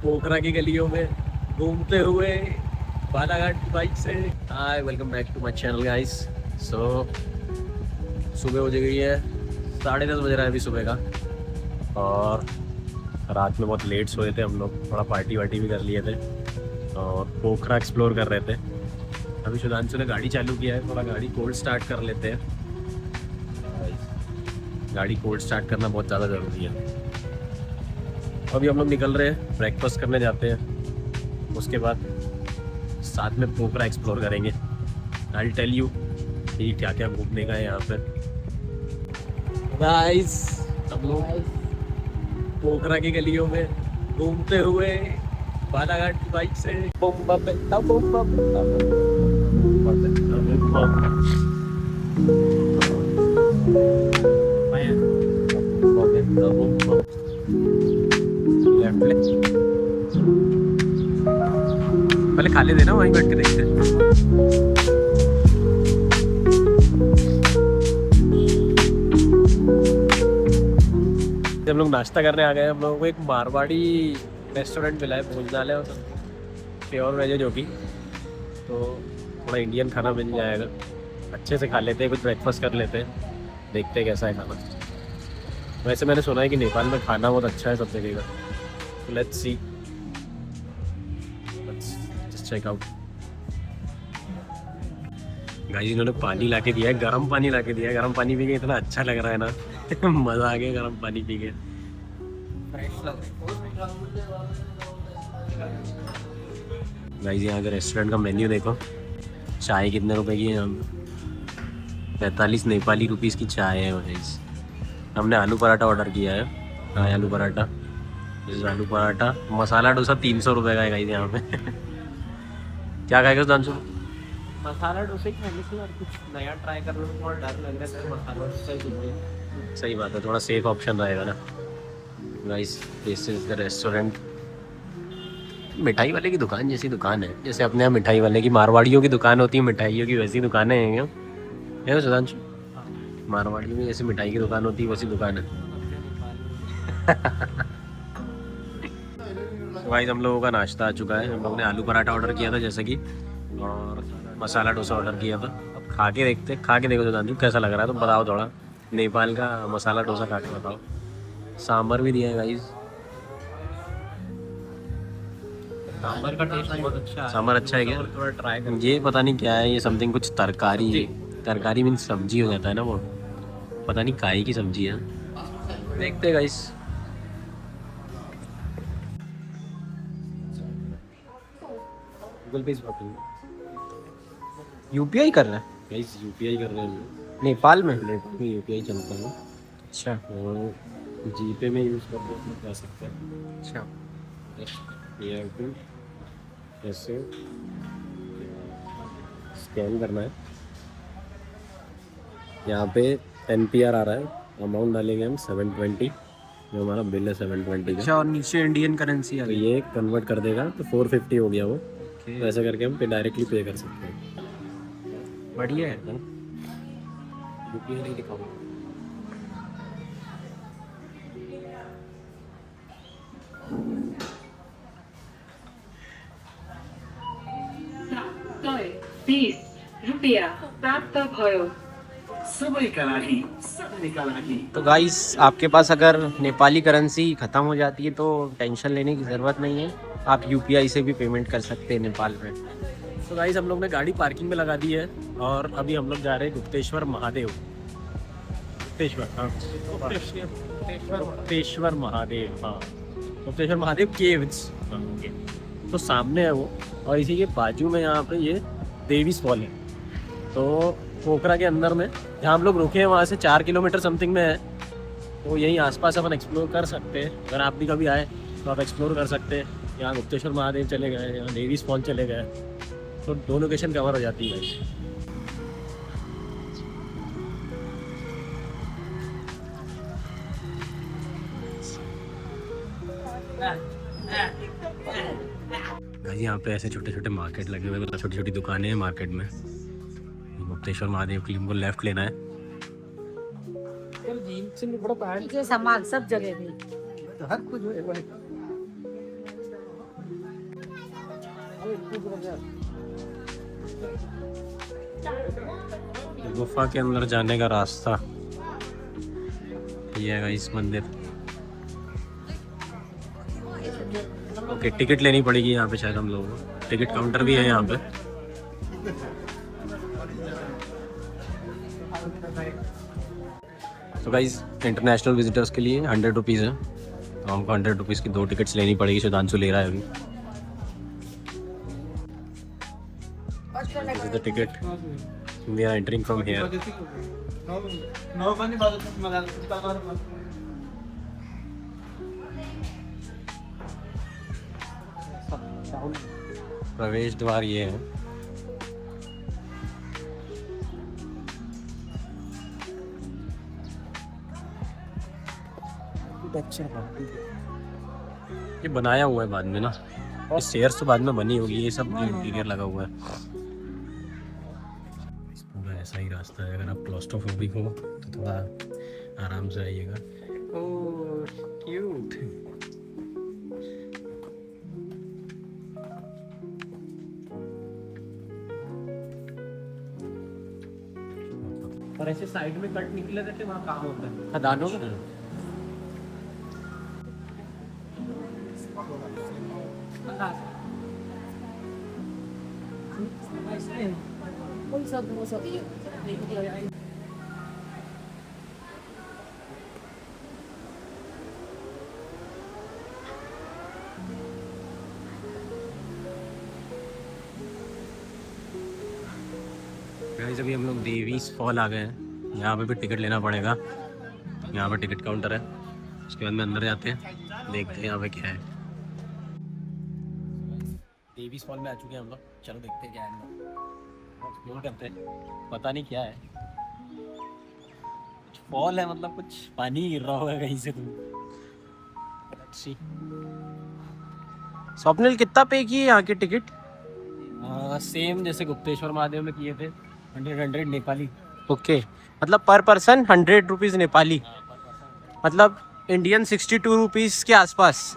पोखरा की गलियों में घूमते हुए बालाघाट की बाइक से। Hi, welcome back to my channel guys. So सुबह हो गई है, 10:30 बज रहा है अभी सुबह का। और रात में बहुत लेट सोए थे हम लोग, थोड़ा पार्टी वार्टी भी कर लिए थे और पोखरा एक्सप्लोर कर रहे थे। अभी सुधांशु ने गाड़ी चालू किया है, थोड़ा गाड़ी कोल्ड स्टार्ट कर लेते हैं। गाड़ी कोल्ड स्टार्ट करना बहुत ज़्यादा ज़रूरी है। अभी हम लोग निकल रहे हैं, ब्रेकफास्ट करने जाते हैं, उसके बाद साथ में पोखरा एक्सप्लोर करेंगे। आई विल टेल यू कि क्या क्या घूमने का है यहाँ पे। गाइस, हम लोग पोखरा की गलियों में घूमते हुए बालाघाट की बाइक से। बम बम बम बम बम पहले खा ले देना, वहीं बैठ के देखते हैं। हम लोग नाश्ता करने आ गए। हम लोगों को एक मारवाड़ी रेस्टोरेंट मिला है, भोजनालय और प्योर वेज है जो कि, तो थोड़ा इंडियन खाना मिल जाएगा। अच्छे से खा लेते हैं, कुछ ब्रेकफास्ट कर लेते हैं, देखते हैं कैसा है खाना। वैसे मैंने सुना है कि नेपाल में खाना बहुत अच्छा है सब जगह का। Let's see, just check out. Guys, इन्होंने पानी ला के दिया है, गर्म पानी ला के दिया है। गर्म पानी पी के इतना अच्छा लग रहा है ना मज़ा आ गया गर्म पानी पी के। गाइस, यहाँ के रेस्टोरेंट का मेन्यू देखो। चाय कितने रुपए की है यहाँ पे? 45 नेपाली रुपीस की चाय है गाइस। हमने आलू पराठा ऑर्डर किया है। हाँ, आलू पराठा। आलू पराठा मसाला डोसा 300 रुपये का है गाइस यहाँ पे क्या खाएगा दांशु? मसाला डोसा ही खाने से, और कुछ नया ट्राई करने में थोड़ा डर लग रहा है। मसाला डोसा ही सही बात है, थोड़ा सेफ ऑप्शन रहेगा ना। Guys, this is the restaurant. मिठाई वाले की दुकान जैसी दुकान है, जैसे अपने यहाँ मिठाई वाले की, मारवाड़ियों की दुकान होती है मिठाइयों की, वैसी दुकानें हैं क्या? है ना सुधांशु? मारवाड़ियों में जैसे मिठाई की दुकान होती है वैसी दुकान है। गाइस, हम लोगों का नाश्ता आ चुका है। हम लोगों ने आलू पराठा ऑर्डर किया था जैसे कि, और मसाला डोसा ऑर्डर किया था। अब खा के देखते, खा के देखो सुधांशु कैसा लग रहा है, तो बताओ थोड़ा। नेपाल का मसाला डोसा खा के बताओ। सांभर भी दिया है गाइस। सांभर का टेस्ट बहुत अच्छा है। सांभर अच्छा है क्या? थोड़ा ट्राई कर। ये पता नहीं क्या है, ये समथिंग कुछ तरकारी है। तरकारी मीन्स सब्जी हो जाता है ना वो, पता नहीं काई की सब्जी है। देखते हैं गाइस। गूगल पे यूपीआई कर रहा है गाइस, यूपीआई कर रहे हैं नेपाल में। नेपाल में यूपीआई चलता है। अच्छा, जीपे में यूज़ करके जा सकते हैं। अच्छा, ये ऐसे स्कैन करना है। यहाँ पे एनपीआर आ रहा है, अमाउंट डालेंगे हम 720, जो हमारा बिल है 720 का। अच्छा, और नीचे इंडियन करेंसी आ गई। तो ये कन्वर्ट कर देगा तो 450 हो गया वो। तो ऐसा करके हम पे डायरेक्टली पे कर सकते हैं। बढ़िया है ना? यूपीआई नहीं दिखाऊंगा। तय 20 रुपया प्राप्त भयो। तो गाइस, आपके पास अगर नेपाली करेंसी ख़त्म हो जाती है तो टेंशन लेने की ज़रूरत नहीं है, आप यूपीआई से भी पेमेंट कर सकते हैं नेपाल में। तो गाइस, हम लोग ने गाड़ी पार्किंग में लगा दी है और अभी हम लोग जा रहे हैं गुप्तेश्वर महादेव। गुप्तेश्वर, हाँ, गुप्तेश्वर महादेव, हाँ, गुप्तेश्वर महादेव केव्स। तो सामने है वो, और इसी के बाजू में यहाँ पे ये देवीस फॉल है। तो पोखरा के अंदर में जहाँ हम लोग रुके हैं वहाँ से 4 किलोमीटर समथिंग में है। तो यहीं आसपास अपन एक्सप्लोर कर सकते हैं। अगर आप भी कभी आए तो आप एक्सप्लोर कर सकते हैं। यहाँ गुप्तेश्वर महादेव चले गए, यहाँ देवीस फॉल चले गए, तो 2 लोकेशन कवर हो जाती है। यहाँ पे ऐसे छोटे छोटे मार्केट लगे हुए, मतलब छोटी छोटी दुकानें हैं मार्केट में। गुप्तेश्वर महादेव के लिए हमको लेफ्ट लेना है। सामान सब जगह भी हर कुछ गुफा के अंदर जाने का रास्ता ये है इस मंदिर। ओके, टिकट लेनी पड़ेगी यहाँ पे शायद हम लोगों को। टिकट काउंटर भी है यहाँ पे। तो गाइस इंटरनेशनल विजिटर्स के लिए 100 रुपीज़ है, तो हमको 100 रुपीज़ की 2 टिकट्स लेनी पड़ेगी। सुधांशु ले रहा है अभी। This is the ticket. We are entering from here. प्रवेश द्वार ये है। ये बनाया हुआ है बाद में ना, ये स्टेयर्स तो बाद में बनी होगी, ये सब इंटीरियर लगा हुआ है। पूरा ऐसा ही रास्ता है। अगर आप क्लॉस्ट्रोफोबिक हो तो थोड़ा आराम से आइएगा। ओह क्यूट। और ऐसे साइड में कट निकले रहते वहाँ काम होता है खदानों में। गाइस अभी हम लोग देवीज फॉल आ गए हैं। यहाँ पे भी टिकट लेना पड़ेगा। यहाँ पे टिकट काउंटर है, उसके बाद में अंदर जाते हैं, देखते हैं यहाँ पे क्या है। देवीज फॉल में आ चुके हैं हम लोग। चलो देखते हैं क्या है, एक्सप्लोर करते हैं। पता नहीं क्या है, कुछ फॉल है, मतलब कुछ पानी गिर रहा होगा कहीं से। स्वप्निल कितना पे किए यहाँ के टिकट? सेम जैसे गुप्तेश्वर महादेव में किए थे, 100 नेपाली। ओके, मतलब पर पर्सन 100 रुपीज़ नेपाली, मतलब इंडियन 62 रुपीज़ के आसपास।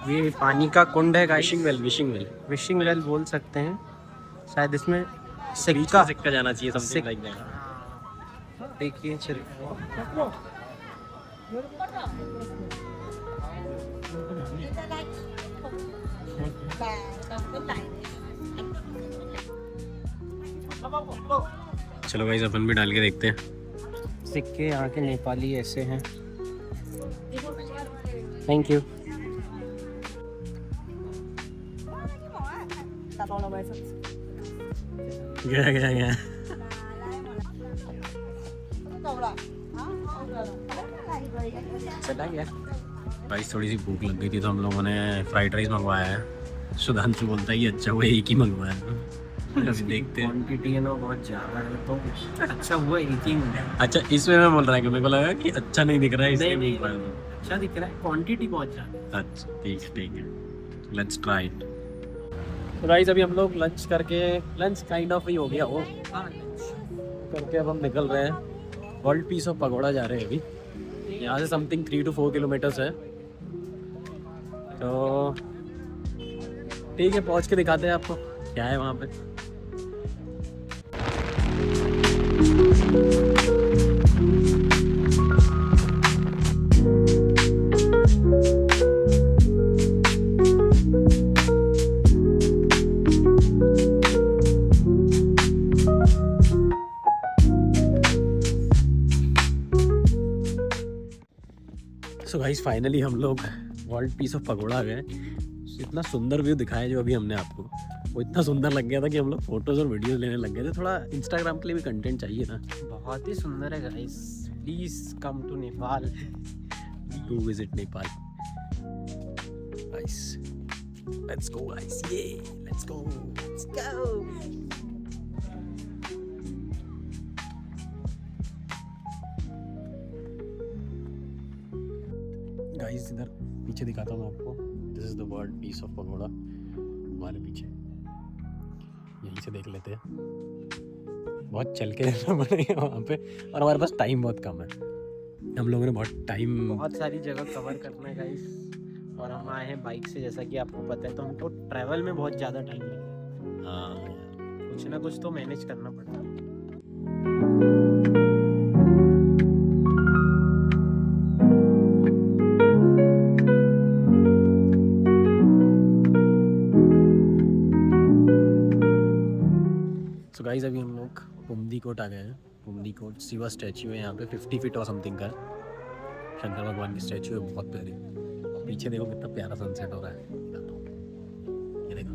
ये पानी का कुंड है गाइस, विशिंग वेल बोल सकते हैं शायद। इसमें सिक्का जाना चाहिए, समथिंग लाइक दैट। देखिए चलो गाइस अपन भी डाल के देखते हैं। सिक्के यहाँ के नेपाली ऐसे हैं। Thank you. गया चला गया। गाइस थोड़ी सी भूख लग गई थी तो हम लोगों ने फ्राइड राइस मंगवाया है। सुधांशु बोलता है ये अच्छा हुआ एक ही मंगवाया है। अभी देखते हैं। क्वांटिटी है ना बहुत ज़्यादा है, तो अच्छा हुआ एक ही मिला। अच्छा इसमें मैं बोल रहा है कि मेरे को लगा कि अच्छा नहीं दिख रहा है इसलिए नहीं, मंगवाया। अच्छा दिख रहा है, क्वांटिटी बहुत ज़्यादा। अच्छा ठीक है, लेट्स ट्राई इट। तो गाइस अभी हम लोग लंच करके, लंच काइंड ऑफ ही हो गया वो करके, अब हम निकल रहे हैं। वर्ल्ड पीस ऑफ पगोड़ा जा रहे हैं अभी। यहाँ से समथिंग 3 to 4 किलोमीटर्स है। तो ठीक है, पहुँच के दिखाते हैं आपको क्या है वहाँ पे। सो गाइस फाइनली हम लोग वर्ल्ड पीस ऑफ पगोड़ा आ गए। इतना सुंदर व्यू दिखाया जो अभी हमने आपको, वो इतना सुंदर लग गया था कि हम लोग फोटोज और वीडियोस लेने लग गए थे। थोड़ा इंस्टाग्राम के लिए भी कंटेंट चाहिए ना। बहुत ही सुंदर है guys, please come to Nepal, to visit Nepal. Guys let's go guys, ये लेट्स गो। गाइस इधर पीछे दिखाता हूँ आपको, this is the world peace of pagoda हमारे पीछे, यहीं से देख लेते हैं। बहुत चल के जाना पड़ेगा वहाँ पे और हमारे पास टाइम बहुत कम है। हम लोगों ने बहुत सारी जगह कवर करना है गाइस, और हम आए हैं बाइक से, जैसा कि आपको पता है, तो हमको ट्रैवल में बहुत ज़्यादा टाइम लगेगा। हाँ कुछ ना कुछ तो मैनेज करना पड़ता है। सो गाइस अभी हम लोग पुमदी कोट आ गए हैं। पुमदी कोट शिवा स्टैचू है यहाँ पे, 50 फीट और समथिंग का है। शंकर भगवान की स्टैचू है, बहुत प्यारी। और पीछे देखो कितना प्यारा सनसेट हो रहा है, ये देखो।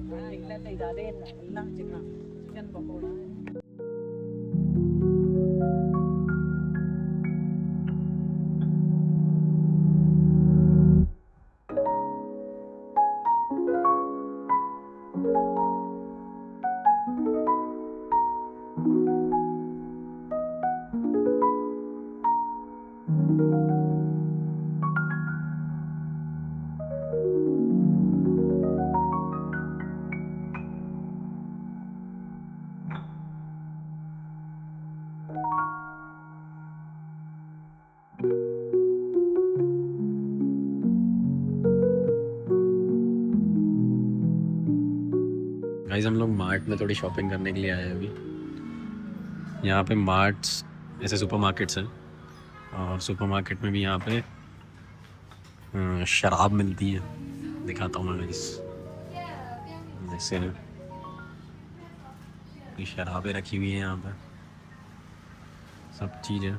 गाइस हम लोग मार्ट में थोड़ी शॉपिंग करने के लिए आए हैं अभी। यहाँ पे मार्ट्स ऐसे सुपरमार्केट्स हैं, और सुपरमार्केट में भी यहाँ पे शराब मिलती है। दिखाता हूँ मैं गाइस, जैसे ये शराबें रखी हुई हैं यहाँ पे, सब चीज़ें।